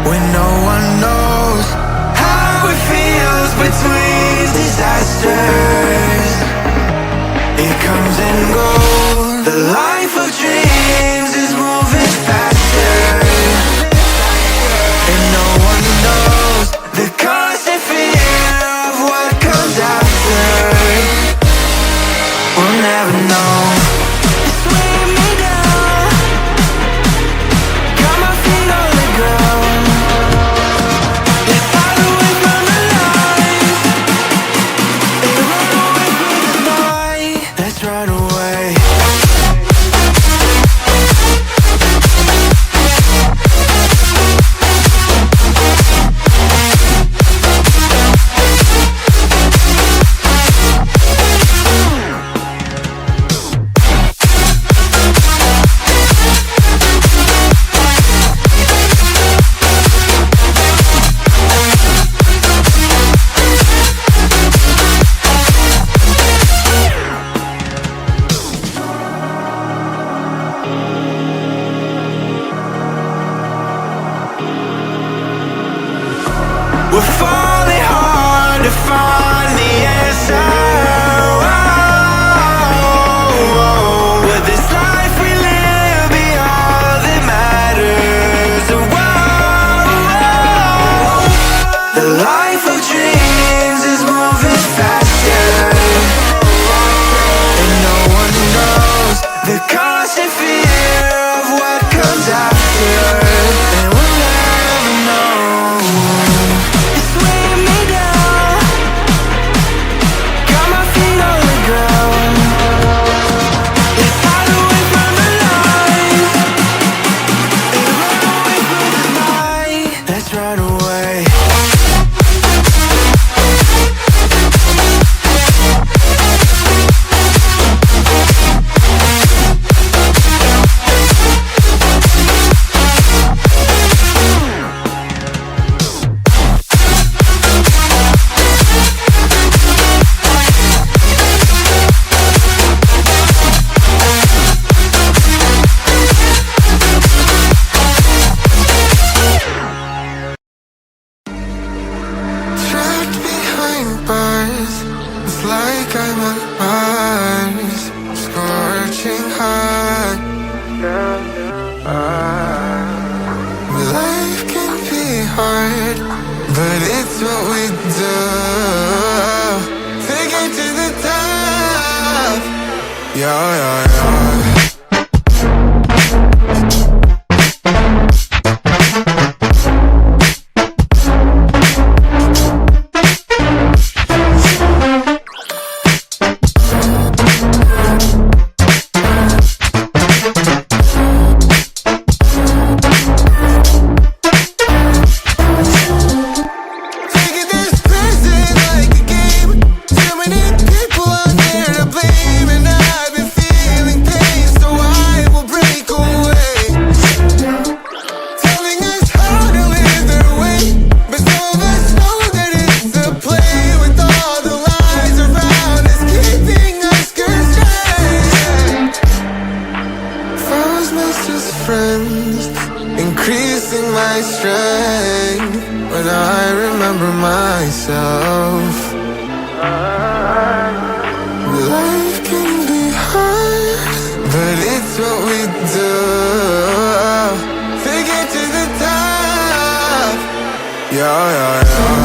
when no one knows how it feels between disasters. It comes and goes. The life of dreams is moving faster, and no one knows the constant fear of what comes after. We'll never know. It's weighing me down, got my feet on the ground. Let's hide away from the lights and run away through the night. Let's run away. We're falling hard to find the answer. Will this life we live be all that matters? The life of dreams is moving faster, and no one knows the constant fear of what comes after. And we'll never know. It's weighing me down, got my feet on the ground. Let's hide away from the lights and run away through the night. Let's run away. Trapped behind bars, it's like I'm on Mars, scorching hot. Life can be hard, but it's what we do to get to the top. Yeah, yeah, yeah. Taking this present like a game. Too many people out there to blame, and I've been feeling pain, so I will break away. Telling us how to live their way, but some of us know that it's a play with all the lies around us, keeping us constrained. Foes must just friends, increasing my strength when I remember myself. Life can be hard, but it's what we do to get to the top. Yeah, yeah, yeah.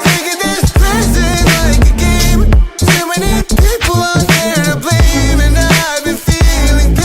Taking this present like a game. Too many people out there to blame, and I've been feeling pain.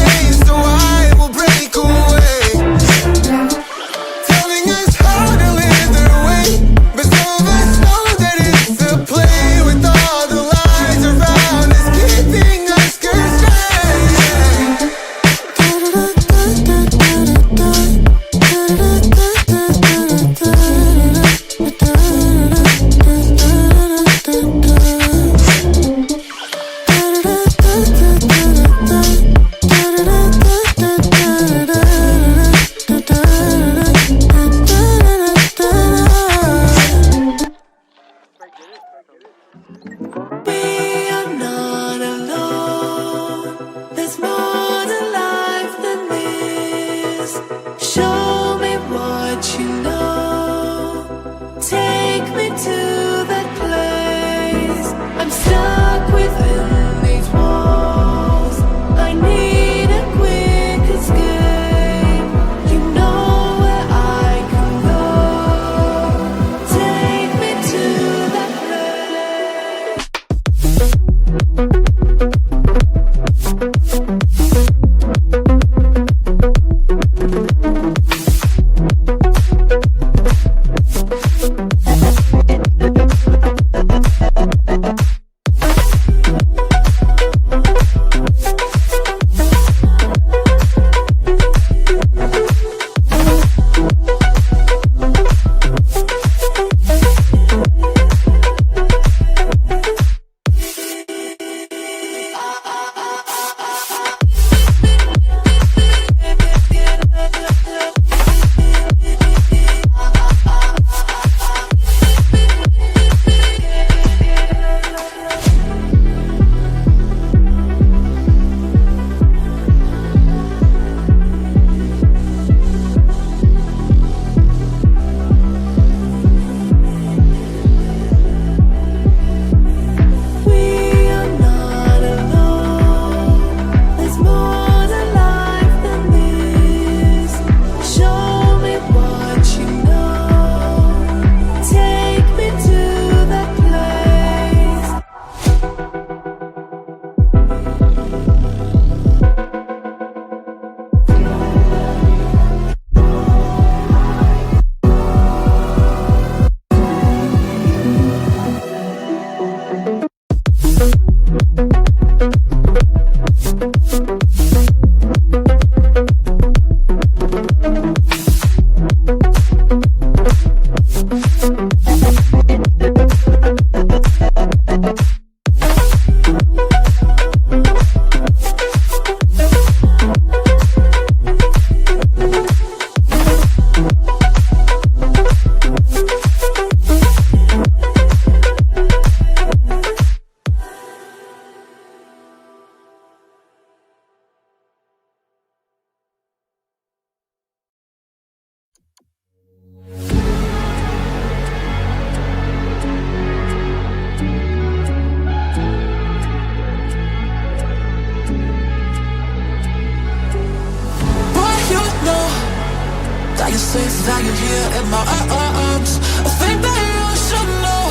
is how you're here in my arms. I think that you should know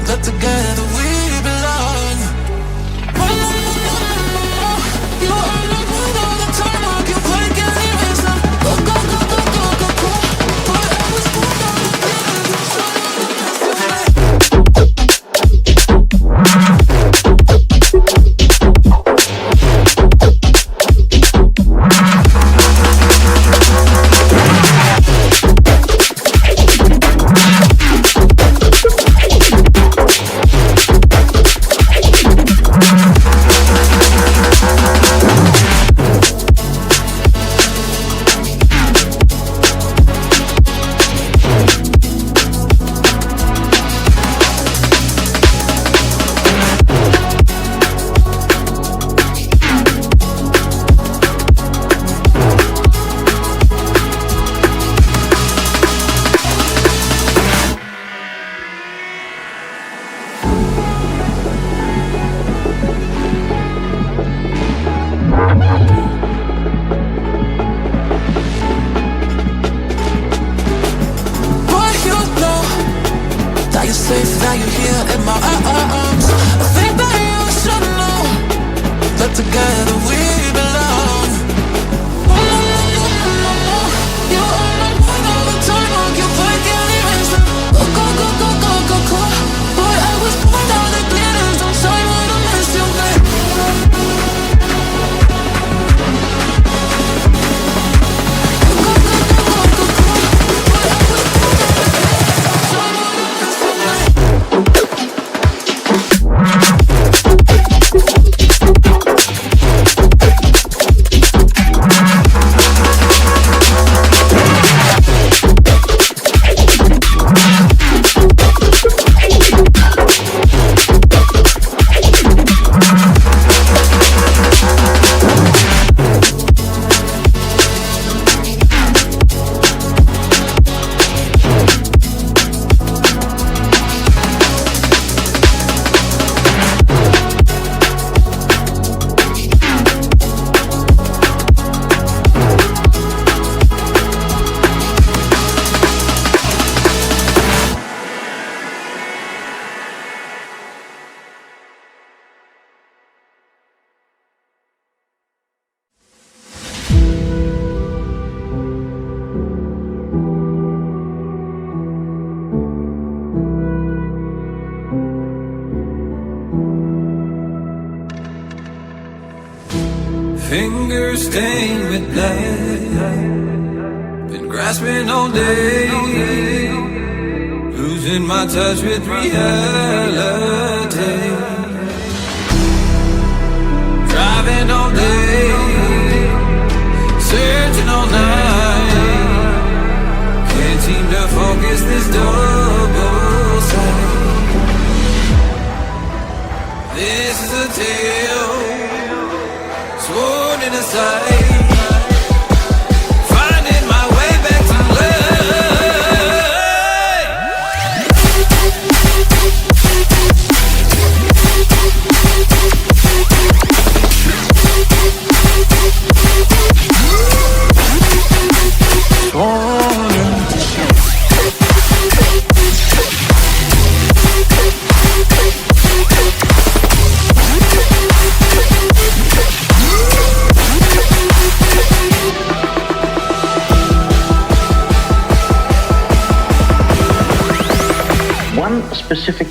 that together we belong. You are not one all the time. I can break any reason. Go, go, go, go, go, go, go. But I was born on the feelings. I'm sorry, safe, now you're here in my arms. I think that you should know that together we belong. You are not one all the time. I can break any reason. Go, go, go, go, go, go, go. Boy, I was born out of glitters. I'm sorry when I miss you, babe. Fingers stained with blood, been grasping all day, losing my touch with reality. Driving all day, searching all night, can't seem to focus this double sight. This is a tale sworn in a sight, finding my way back to specific